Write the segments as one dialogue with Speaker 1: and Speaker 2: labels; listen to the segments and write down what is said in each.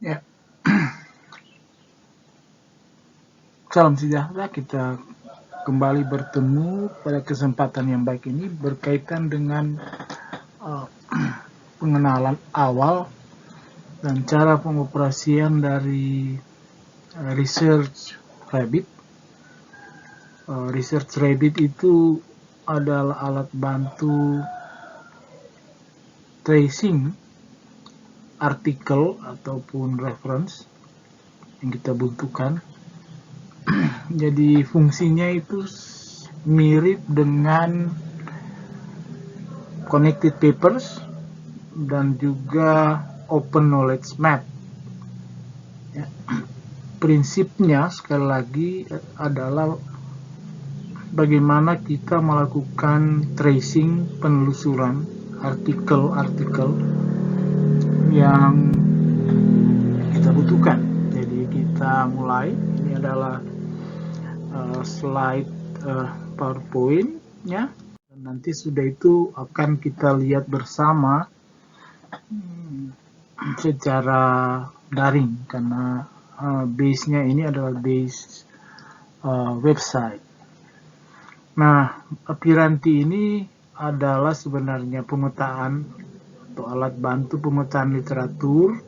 Speaker 1: Ya, salam sejahtera. Kita kembali bertemu pada kesempatan yang baik ini berkaitan dengan uh, pengenalan awal dan cara pengoperasian dari Research Rabbit. Research Rabbit itu adalah alat bantu tracing artikel ataupun reference yang kita butuhkan. Jadi fungsinya itu mirip dengan Connected Papers dan juga Open Knowledge Map. Ya. Prinsipnya sekali lagi adalah bagaimana kita melakukan tracing, penelusuran artikel-artikel yang kita butuhkan. Jadi kita mulai, ini adalah slide PowerPoint-nya, dan nanti sudah itu akan kita lihat bersama secara daring karena base-nya ini adalah base website. Nah, Piranti ini adalah sebenarnya pemetaan atau alat bantu pemetaan literatur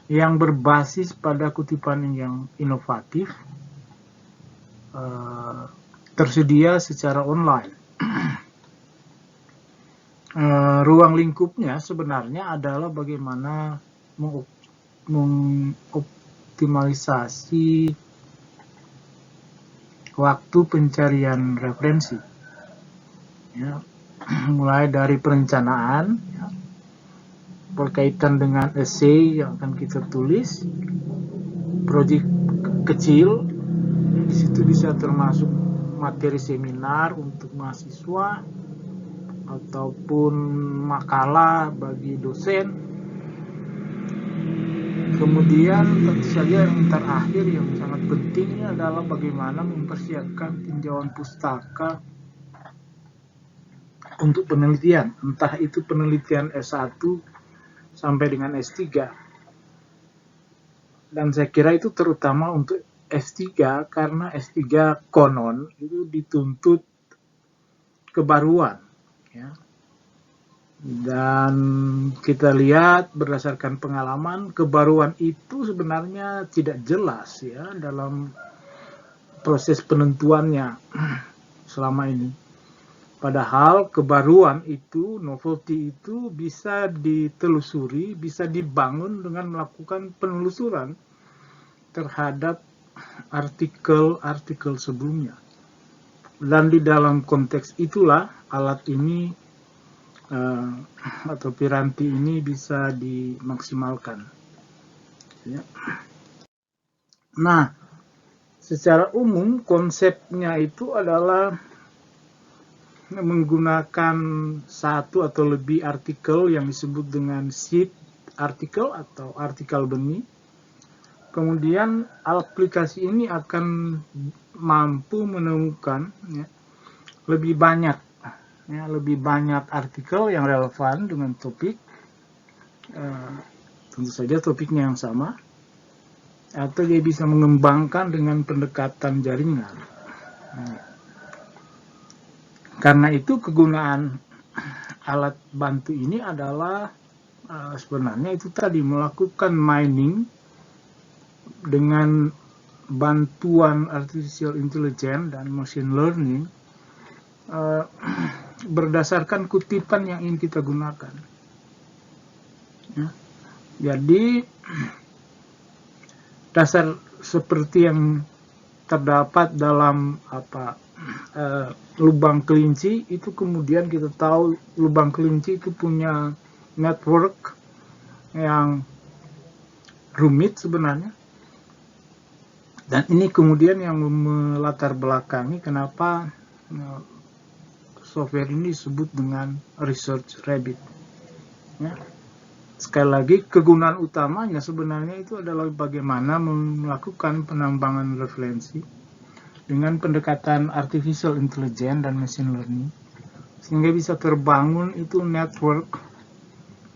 Speaker 1: yang berbasis pada kutipan yang inovatif, tersedia secara online. Ruang lingkupnya sebenarnya adalah bagaimana mengoptimalisasi waktu pencarian referensi, ya, mulai dari perencanaan, ya, berkaitan dengan essay yang akan kita tulis, proyek kecil, di situ bisa termasuk materi seminar untuk mahasiswa ataupun makalah bagi dosen. Kemudian tentu saja yang terakhir yang sangat pentingnya adalah bagaimana mempersiapkan tinjauan pustaka untuk penelitian, entah itu penelitian S1 sampai dengan S3. Dan saya kira itu terutama untuk S3 karena S3 konon itu dituntut kebaruan, ya. Dan kita lihat berdasarkan pengalaman, kebaruan itu sebenarnya tidak jelas, ya, dalam proses penentuannya selama ini. Padahal kebaruan itu, novelty itu bisa ditelusuri, bisa dibangun dengan melakukan penelusuran terhadap artikel-artikel sebelumnya. Dan di dalam konteks itulah alat ini atau Piranti ini bisa dimaksimalkan. Ya. Nah, secara umum konsepnya itu adalah menggunakan satu atau lebih artikel yang disebut dengan seed artikel atau artikel benih. Kemudian aplikasi ini akan mampu menemukan, ya, lebih banyak artikel yang relevan dengan topik, tentu saja topiknya yang sama, atau dia bisa mengembangkan dengan pendekatan jaringan. Karena itu kegunaan alat bantu ini adalah sebenarnya itu tadi melakukan mining dengan bantuan artificial intelligence dan machine learning berdasarkan kutipan yang ingin kita gunakan. Ya. Jadi dasar seperti yang terdapat dalam lubang kelinci itu, kemudian kita tahu lubang kelinci itu punya network yang rumit sebenarnya, dan ini kemudian yang melatar belakangi kenapa software ini disebut dengan Research Rabbit. Ya. Sekali lagi, kegunaan utamanya sebenarnya itu adalah bagaimana melakukan penambangan referensi dengan pendekatan artificial intelligence dan machine learning, sehingga bisa terbangun itu network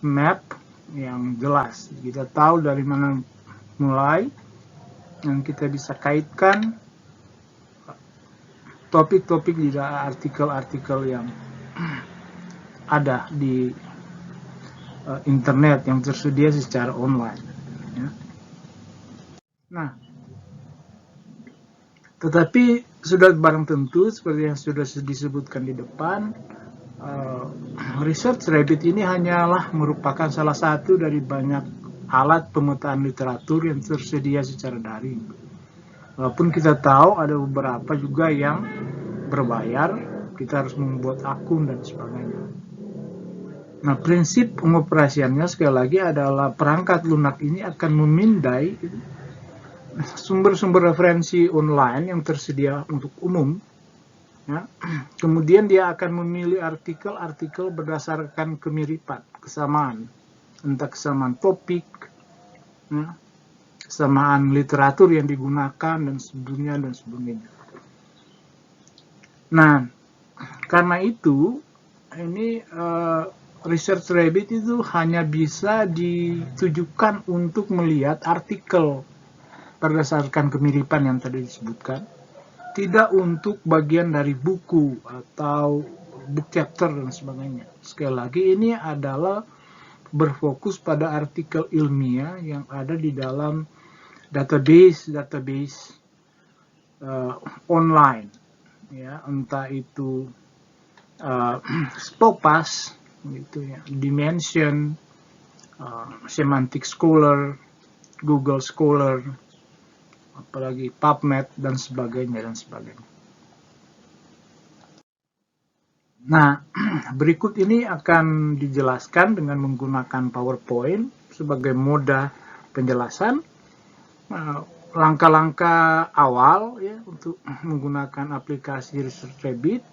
Speaker 1: map yang jelas. Kita tahu dari mana mulai, yang kita bisa kaitkan topik-topik di artikel-artikel yang ada di internet yang tersedia secara online. Ya. Nah, tetapi sudah barang tentu seperti yang sudah disebutkan di depan, Research Rabbit ini hanyalah merupakan salah satu dari banyak alat pemetaan literatur yang tersedia secara daring. Walaupun kita tahu ada beberapa juga yang berbayar, kita harus membuat akun dan sebagainya. Nah, prinsip pengoperasiannya sekali lagi adalah perangkat lunak ini akan memindai sumber-sumber referensi online yang tersedia untuk umum. Ya. Kemudian dia akan memilih artikel-artikel berdasarkan kemiripan, kesamaan, entah kesamaan topik, ya, kesamaan literatur yang digunakan dan sebagainya. Nah, karena itu ini Research Rabbit itu hanya bisa ditujukan untuk melihat artikel berdasarkan kemiripan yang tadi disebutkan, tidak untuk bagian dari buku atau book chapter dan sebagainya. Sekali lagi ini adalah berfokus pada artikel ilmiah yang ada di dalam database online, ya, entah itu Scopus, gitu ya, Dimension, Semantic Scholar, Google Scholar, apalagi PubMed dan sebagainya. Nah, berikut ini akan dijelaskan dengan menggunakan PowerPoint sebagai moda penjelasan, langkah-langkah awal ya untuk menggunakan aplikasi Research Rabbit.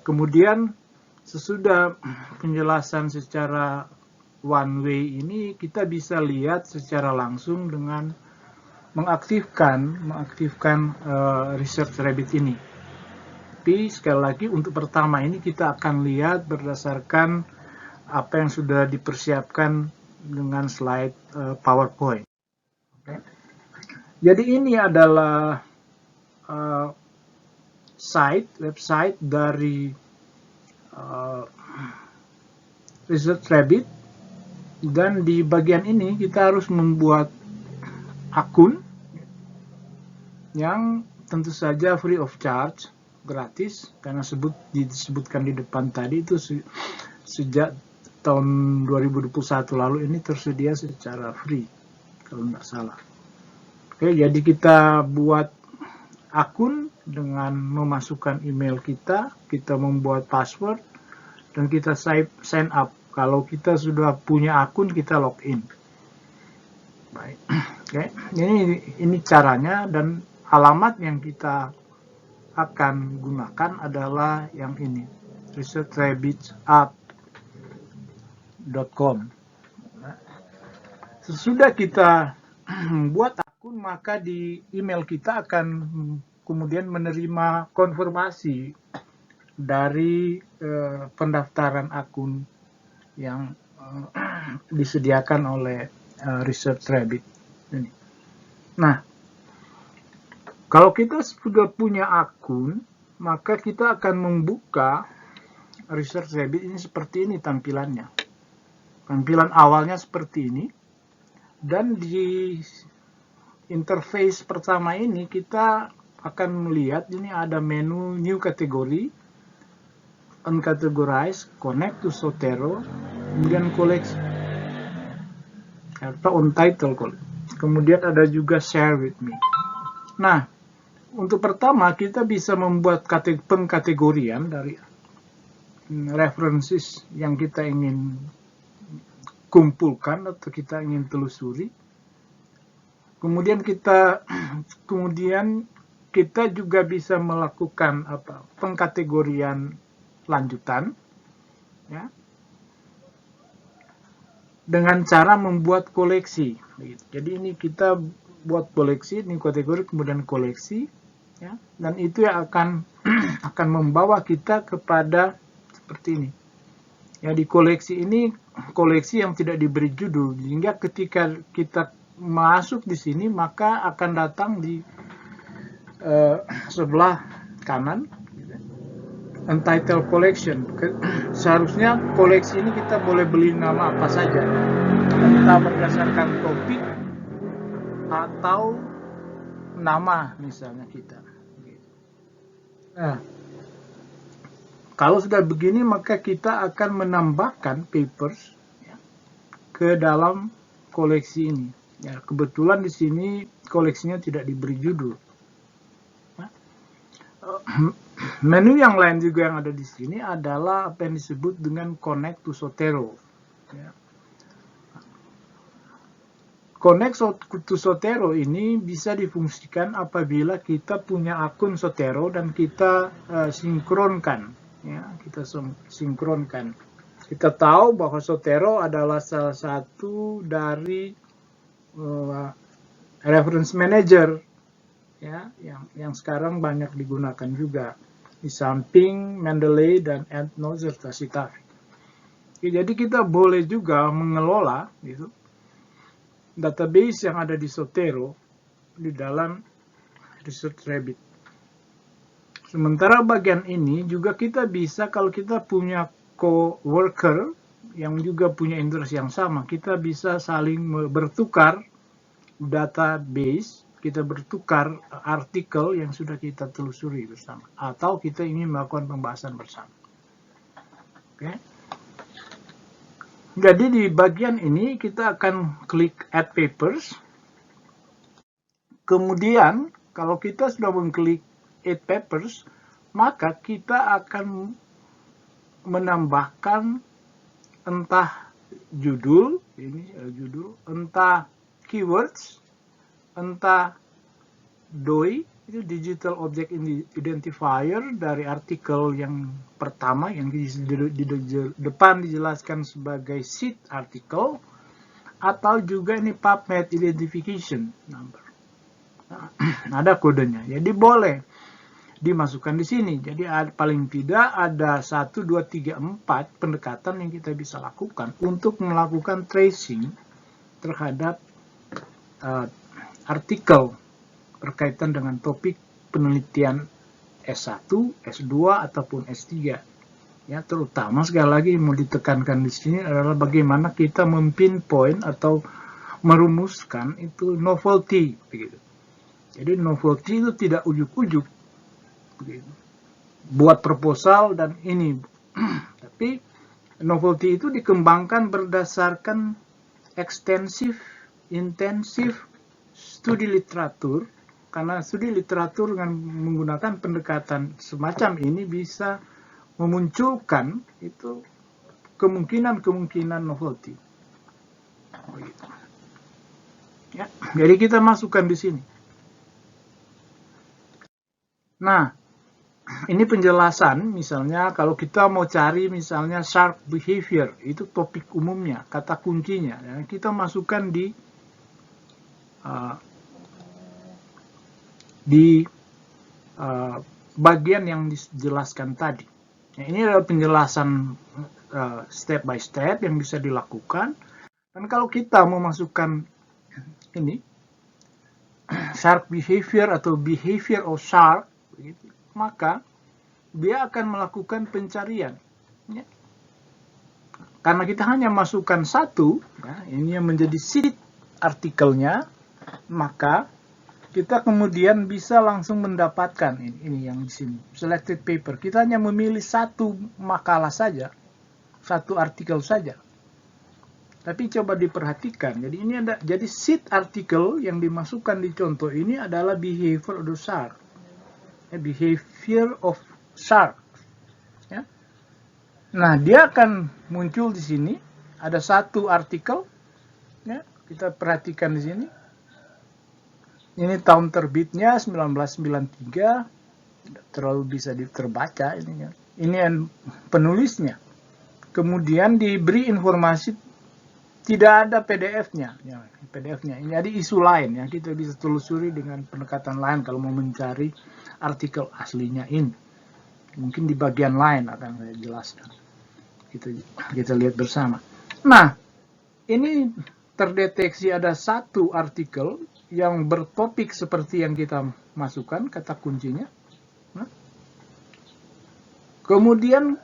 Speaker 1: Kemudian sesudah penjelasan secara one way ini, kita bisa lihat secara langsung dengan mengaktifkan Research Rabbit ini. Tapi sekali lagi untuk pertama ini kita akan lihat berdasarkan apa yang sudah dipersiapkan dengan slide PowerPoint. Okay. Jadi ini adalah website dari Research Rabbit, dan di bagian ini kita harus membuat akun yang tentu saja free of charge, gratis, karena disebutkan di depan tadi itu sejak tahun 2021 lalu ini tersedia secara free kalau nggak salah. Oke, jadi kita buat akun dengan memasukkan email kita membuat password, dan kita sign up. Kalau kita sudah punya akun, kita login. Baik. Oke, ini caranya, dan alamat yang kita akan gunakan adalah yang ini, researchrabbitapp.com. Sesudah kita membuat akun, maka di email kita akan kemudian menerima konfirmasi dari pendaftaran akun yang disediakan oleh Research Rabbit ini. Nah, kalau kita sudah punya akun, maka kita akan membuka Research Rabbit ini seperti ini tampilannya. Tampilan awalnya seperti ini, dan di interface pertama ini kita akan melihat ini ada menu New Category, Uncategorized, Connect to Zotero, kemudian Koleksi atau Untitled, kemudian ada juga Share with Me. Nah, untuk pertama kita bisa membuat pengkategorian dari references yang kita ingin kumpulkan atau kita ingin telusuri. Kemudian kita juga bisa melakukan pengkategorian lanjutan, ya, dengan cara membuat koleksi. Jadi ini kita buat koleksi, ini kategori, kemudian koleksi, ya, dan itu yang akan membawa kita kepada seperti ini. Ya, di koleksi ini koleksi yang tidak diberi judul, sehingga ketika kita masuk di sini maka akan datang di sebelah kanan Untitled Collection. Seharusnya koleksi ini kita boleh beli nama apa saja, entah berdasarkan topik atau nama misalnya kita. Nah, kalau sudah begini maka kita akan menambahkan papers ke dalam koleksi ini. Ya, kebetulan di sini koleksinya tidak diberi judul. Menu yang lain juga yang ada di sini adalah apa yang disebut dengan Connect to Zotero. Ya. Connect to Zotero ini bisa difungsikan apabila kita punya akun Zotero dan kita sinkronkan. Ya, kita sinkronkan. Kita tahu bahwa Zotero adalah salah satu dari reference manager, ya, yang sekarang banyak digunakan juga di samping Mendeley dan EndNote serta Citavi. Jadi kita boleh juga mengelola gitu, database yang ada di Zotero di dalam Research Rabbit. Sementara bagian ini juga kita bisa, kalau kita punya coworker yang juga punya interest yang sama, kita bisa saling bertukar database, kita bertukar artikel yang sudah kita telusuri bersama, atau kita ingin melakukan pembahasan bersama. Oke. Jadi di bagian ini kita akan klik Add Papers. Kemudian kalau kita sudah mengklik Add Papers, maka kita akan menambahkan entah judul, ini judul, entah keywords, entah DOI, itu Digital Object Identifier dari artikel yang pertama yang di depan dijelaskan sebagai seed article, atau juga ini PubMed Identification Number. Nah, ada kodenya, jadi boleh dimasukkan di sini. Jadi paling tidak ada 1, 2, 3, 4 pendekatan yang kita bisa lakukan untuk melakukan tracing terhadap artikel berkaitan dengan topik penelitian S1, S2, ataupun S3. Ya, terutama sekali lagi mau ditekankan di sini adalah bagaimana kita mempinpoint atau merumuskan itu novelty, begitu. Jadi novelty itu tidak ujuk-ujuk, begitu. Buat proposal dan ini, tapi novelty itu dikembangkan berdasarkan ekstensif, intensif studi literatur. Karena studi literatur dengan menggunakan pendekatan semacam ini bisa memunculkan itu kemungkinan novelty. Ya, jadi kita masukkan di sini. Nah, ini penjelasan, misalnya kalau kita mau cari misalnya shark behavior, itu topik umumnya, kata kuncinya. Ya, kita masukkan di bagian yang dijelaskan tadi. Nah, ini adalah penjelasan step by step yang bisa dilakukan. Dan kalau kita mau masukkan ini shark behavior atau behavior of shark, maka dia akan melakukan pencarian. Ya. Karena kita hanya masukkan satu, ya, ini yang menjadi seed artikelnya, maka kita kemudian bisa langsung mendapatkan ini yang di sini, selected paper. Kita hanya memilih satu makalah saja, satu artikel saja. Tapi coba diperhatikan. Jadi ini ada, jadi seed artikel yang dimasukkan di contoh ini adalah behavior of the shark. Behavior of shark. Ya. Nah, dia akan muncul di sini. Ada satu artikel. Ya, kita perhatikan di sini. Ini tahun terbitnya 1993, tidak terlalu bisa terbaca ini. Ini penulisnya. Kemudian diberi informasi, tidak ada PDF-nya. Ya, PDF-nya. Ini ada isu lain yang kita bisa telusuri dengan pendekatan lain kalau mau mencari artikel aslinya ini. Mungkin di bagian lain akan saya jelaskan. Kita lihat bersama. Nah, ini terdeteksi ada satu artikel yang bertopik seperti yang kita masukkan, kata kuncinya. Nah, kemudian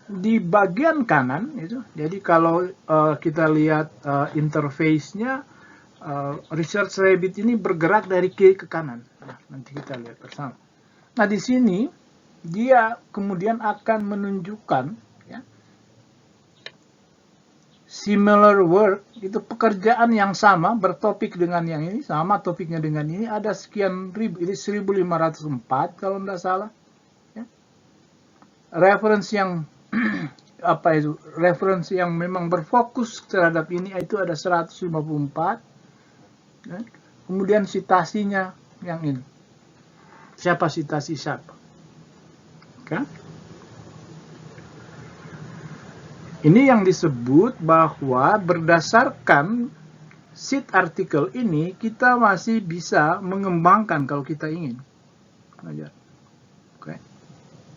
Speaker 1: di bagian kanan itu, jadi kalau kita lihat interface-nya, Research Rabbit ini bergerak dari kiri ke kanan. Nah, nanti kita lihat bersama. Nah, di sini dia kemudian akan menunjukkan ya, similar work, itu pekerjaan yang sama, bertopik dengan yang ini, sama topiknya dengan ini, ada sekian ribu, ini 1504 kalau tidak salah. Ya. Referensi yang apa itu, referensi yang memang berfokus terhadap ini itu ada 154. Ya. Kemudian citasinya yang ini. Siapa citasi siapa? Kan? Ini yang disebut bahwa berdasarkan sheet artikel ini kita masih bisa mengembangkan kalau kita ingin. Oke.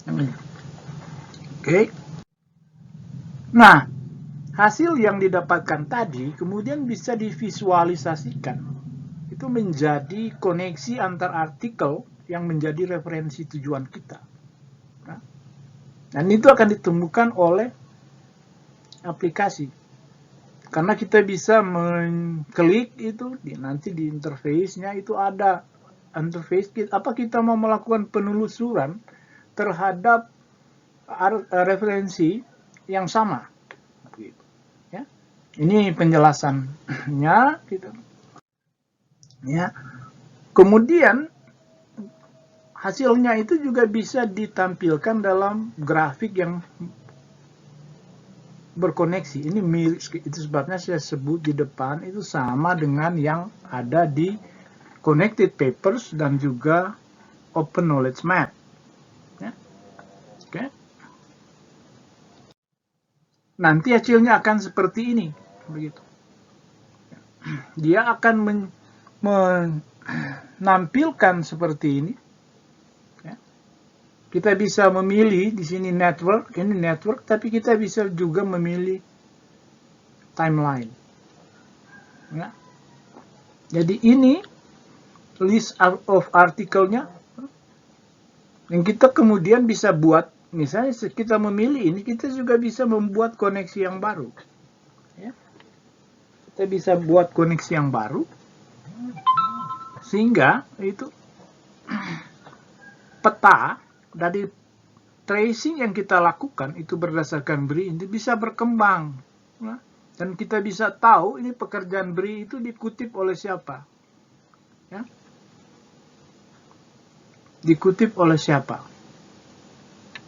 Speaker 1: Yang ini. Oke. Nah, hasil yang didapatkan tadi kemudian bisa divisualisasikan. Itu menjadi koneksi antar artikel yang menjadi referensi tujuan kita. Nah, dan itu akan ditemukan oleh aplikasi. Karena kita bisa mengklik itu, nanti di interface-nya itu ada interface, apa kita mau melakukan penelusuran terhadap referensi yang sama. Ya. Ini penjelasannya. Gitu. Ya. Kemudian hasilnya itu juga bisa ditampilkan dalam grafik yang berkoneksi. Ini mirip, itu sebabnya saya sebut di depan itu sama dengan yang ada di Connected Papers dan juga Open Knowledge Map. Ya. Oke. Nanti hasilnya akan seperti ini, begitu. Dia akan menampilkan seperti ini. Ya. Kita bisa memilih di sini network, ini network, tapi kita bisa juga memilih timeline. Ya. Jadi ini list of artikelnya yang kita kemudian bisa buat, misalnya kita memilih ini, kita juga bisa membuat koneksi yang baru. Ya. Kita bisa buat koneksi yang baru, sehingga itu peta dari tracing yang kita lakukan itu berdasarkan BRI ini bisa berkembang. Ya. Dan kita bisa tahu ini pekerjaan BRI itu dikutip oleh siapa. Ya. Dikutip oleh siapa?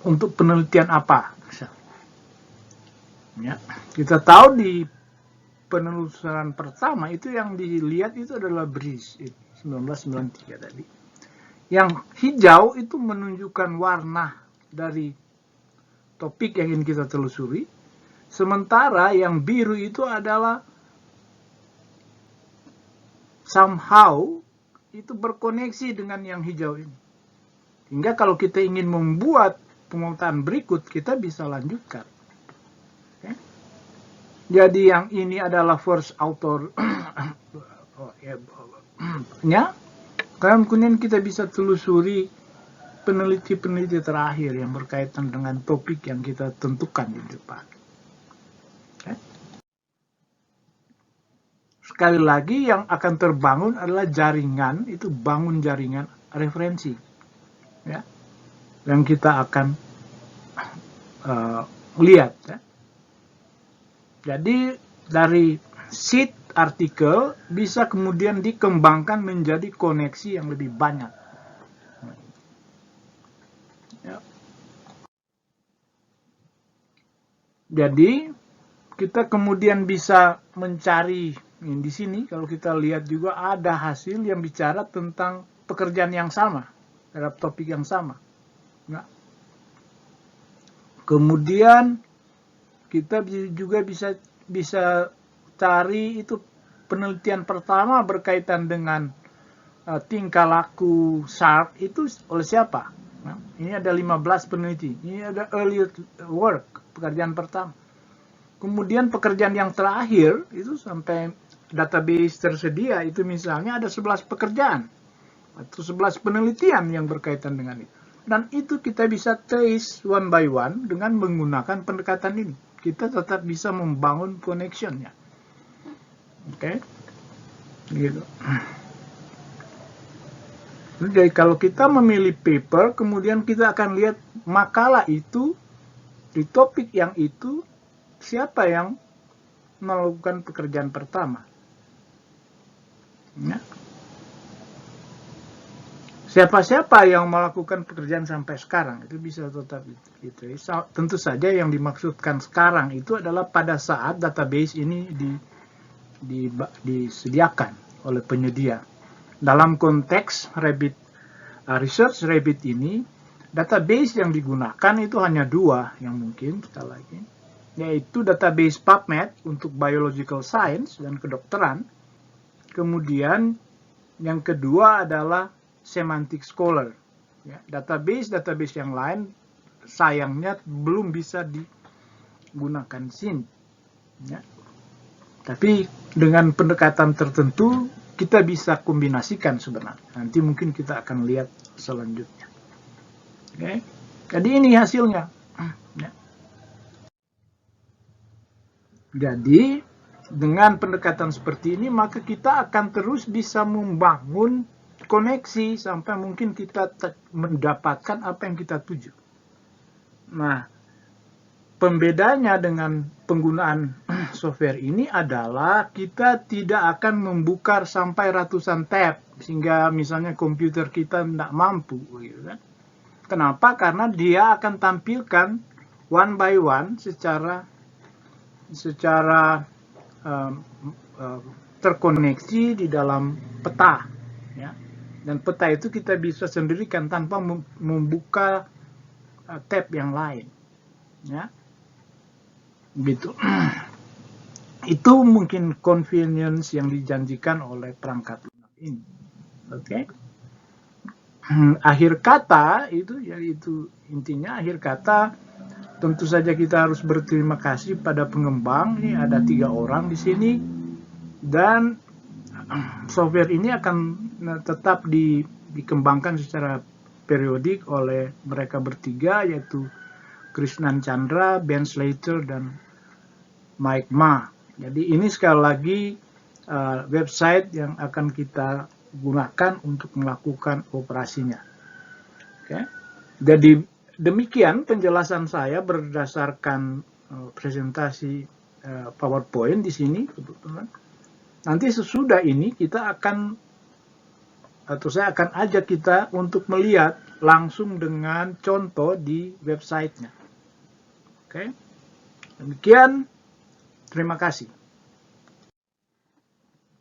Speaker 1: Untuk penelitian apa? Ya. Kita tahu di penelusuran pertama itu yang dilihat itu adalah BRI 1993 tadi. Yang hijau itu menunjukkan warna dari topik yang ingin kita telusuri. Sementara yang biru itu adalah somehow itu berkoneksi dengan yang hijau ini. Hingga kalau kita ingin membuat pemetaan berikut, kita bisa lanjutkan. Okay. Jadi yang ini adalah first author nya. Kemudian kita bisa telusuri peneliti-peneliti terakhir yang berkaitan dengan topik yang kita tentukan di depan. Okay. Sekali lagi yang akan terbangun adalah jaringan, itu bangun jaringan referensi. Ya, yang kita akan lihat. Ya. Jadi dari sheet artikel bisa kemudian dikembangkan menjadi koneksi yang lebih banyak. Ya. Jadi kita kemudian bisa mencari di sini, kalau kita lihat juga ada hasil yang bicara tentang pekerjaan yang sama terhadap topik yang sama. Nah, kemudian kita juga bisa cari itu penelitian pertama berkaitan dengan tingkah laku shark itu oleh siapa. Nah, ini ada 15 peneliti. Ini ada early work, pekerjaan pertama. Kemudian pekerjaan yang terakhir itu sampai database tersedia itu misalnya ada 11 pekerjaan atau 11 penelitian yang berkaitan dengan itu. Dan itu kita bisa trace one by one dengan menggunakan pendekatan ini. Kita tetap bisa membangun connection-nya. Oke? Gitu. Jadi kalau kita memilih paper, kemudian kita akan lihat makalah itu, di topik yang itu, siapa yang melakukan pekerjaan pertama. Ya. Siapa-siapa yang melakukan pekerjaan sampai sekarang, itu bisa tetap gitu. Tentu saja yang dimaksudkan sekarang itu adalah pada saat database ini disediakan oleh penyedia. Dalam konteks Research Rabbit ini, database yang digunakan itu hanya dua yang mungkin, sekali lagi, yaitu database PubMed untuk biological science dan kedokteran. Kemudian yang kedua adalah Semantic Scholar. Ya, database yang lain sayangnya belum bisa digunakan di sini. Ya. Tapi dengan pendekatan tertentu kita bisa kombinasikan sebenarnya. Nanti mungkin kita akan lihat selanjutnya. Oke. Jadi ini hasilnya. Ya. Jadi dengan pendekatan seperti ini maka kita akan terus bisa membangun koneksi sampai mungkin kita mendapatkan apa yang kita tuju. Nah, pembedanya dengan penggunaan software ini adalah kita tidak akan membuka sampai ratusan tab sehingga misalnya komputer kita tidak mampu. Gitu kan. Kenapa? Karena dia akan tampilkan one by one secara terkoneksi di dalam peta. Ya. Dan peta itu kita bisa sendirikan tanpa membuka tab yang lain. Ya. Gitu. Itu mungkin convenience yang dijanjikan oleh perangkat lunak ini. Oke. Akhir kata itu yaitu intinya akhir kata tentu saja kita harus berterima kasih pada pengembang. Ini ada 3 orang di sini dan software ini akan tetap dikembangkan secara periodik oleh mereka bertiga yaitu Krishnan Chandra, Ben Slater, dan Mike Ma. Jadi ini sekali lagi website yang akan kita gunakan untuk melakukan operasinya. Oke. Jadi demikian penjelasan saya berdasarkan presentasi PowerPoint di sini, teman-teman. Nanti sesudah ini kita akan atau saya akan ajak kita untuk melihat langsung dengan contoh di websitenya. Oke. Demikian. Terima kasih.